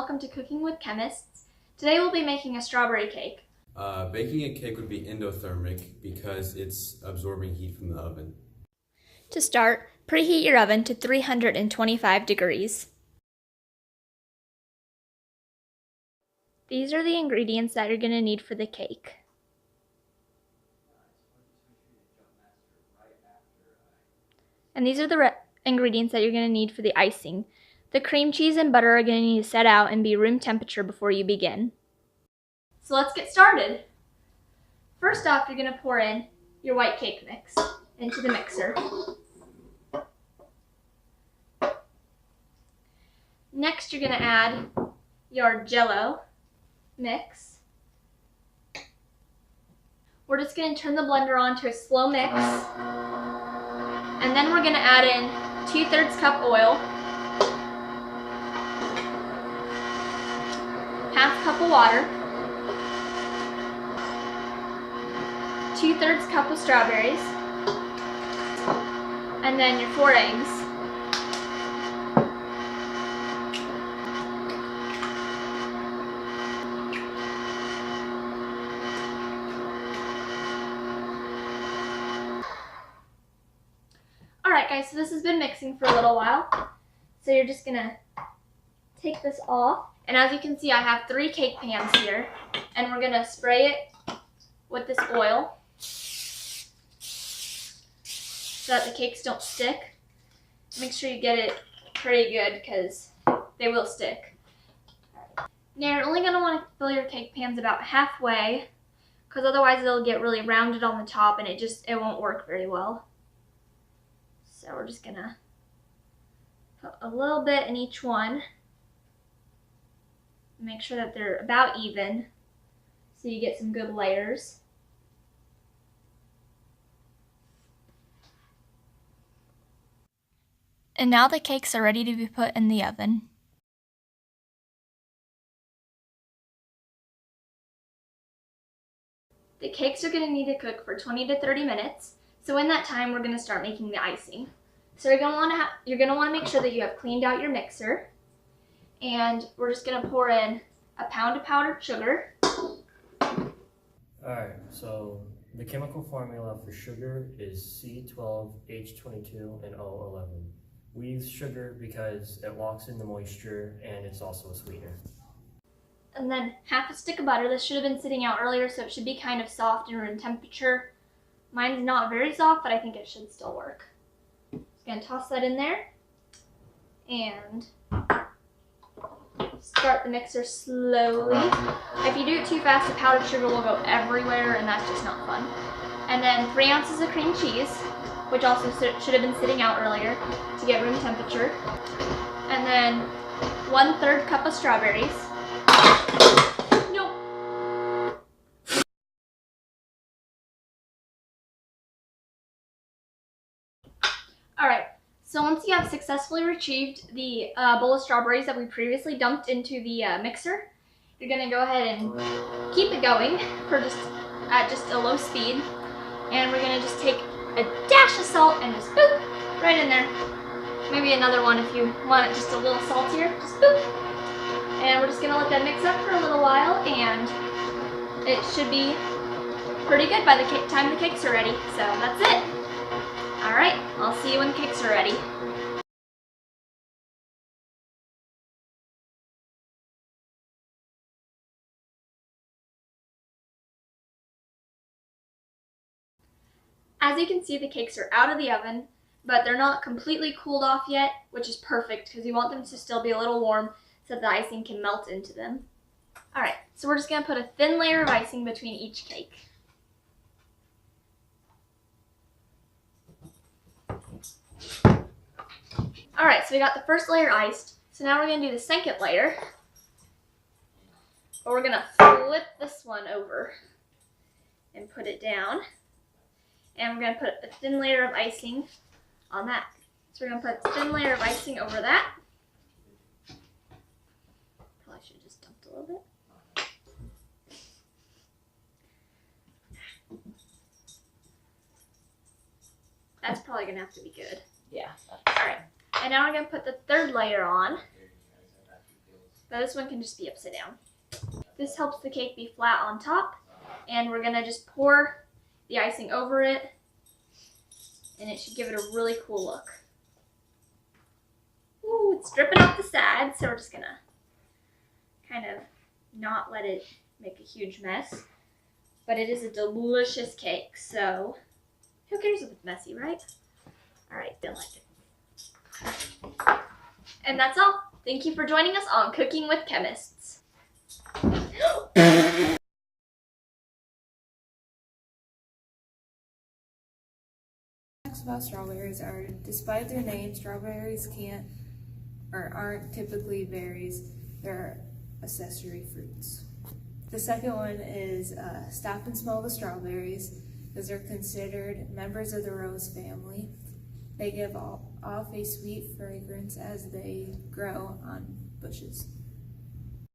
welcome to Cooking with Chemists. Today we'll be making a strawberry cake. Baking a cake would be endothermic because it's absorbing heat from the oven. To start, preheat your oven to 325 degrees. These are the ingredients that you're going to need for the cake. And these are the ingredients that you're going to need for the icing. The cream cheese and butter are going to need to set out and be room temperature before you begin. So let's get started. First off, you're going to pour in your white cake mix into the mixer. Next, you're going to add your Jell-O mix. We're just going to turn the blender on to a slow mix. And then we're going to add in 2/3 cup oil, 1/2 cup of water, 2/3 cup of strawberries, and then your 4 eggs. Alright guys, so this has been mixing for a little while. So you're just going to take this off. And as you can see, I have 3 cake pans here. And we're going to spray it with this oil so that the cakes don't stick. Make sure you get it pretty good because they will stick. Now you're only going to want to fill your cake pans about halfway because otherwise they'll get really rounded on the top and it won't work very well. So we're just going to put a little bit in each one. Make sure that they're about even so you get some good layers. And now the cakes are ready to be put in the oven. The cakes are going to need to cook for 20 to 30 minutes. So in that time, we're going to start making the icing. So you're going to want to make sure that you have cleaned out your mixer. And we're just going to pour in a pound of powdered sugar. Alright, so the chemical formula for sugar is C12H22 and O11. We use sugar because it locks in the moisture and it's also a sweetener. And then 1/2 stick of butter. This should have been sitting out earlier, so it should be kind of soft and room temperature. Mine's not very soft, but I think it should still work. Just gonna toss that in there and start the mixer slowly. If you do it too fast, the powdered sugar will go everywhere and that's just not fun. And then 3 ounces of cream cheese, which also should have been sitting out earlier to get room temperature. And then 1/3 cup of strawberries. Alright, so once you have successfully retrieved the bowl of strawberries that we previously dumped into the mixer, you're going to go ahead and keep it going for at a low speed. And we're going to just take a dash of salt and just boop, right in there. Maybe another one if you want it just a little saltier, just boop. And we're just going to let that mix up for a little while and it should be pretty good by the time the cakes are ready. So that's it. Alright, I'll see you when the cakes are ready. As you can see, the cakes are out of the oven, but they're not completely cooled off yet, which is perfect because you want them to still be a little warm so that the icing can melt into them. Alright, so we're just going to put a thin layer of icing between each cake. Alright, so we got the first layer iced. So now we're going to do the second layer. But we're going to flip this one over and put it down. And we're going to put a thin layer of icing on that. So we're going to put a thin layer of icing over that. Probably should have just dumped a little bit. That's probably going to have to be good. Yeah. Alright. And now we're going to put the third layer on. Now this one can just be upside down. This helps the cake be flat on top, and we're gonna just pour the icing over it, and it should give it a really cool look. Ooh, it's dripping off the sides, so we're just gonna kind of not let it make a huge mess. But it is a delicious cake, so who cares if it's messy, right? All right, feel like it. And that's all. Thank you for joining us on Cooking with Chemists. Facts about strawberries are, despite their name, strawberries aren't typically berries. They're accessory fruits. The second one is stop and smell the strawberries, because they're considered members of the rose family. They give off a sweet fragrance as they grow on bushes.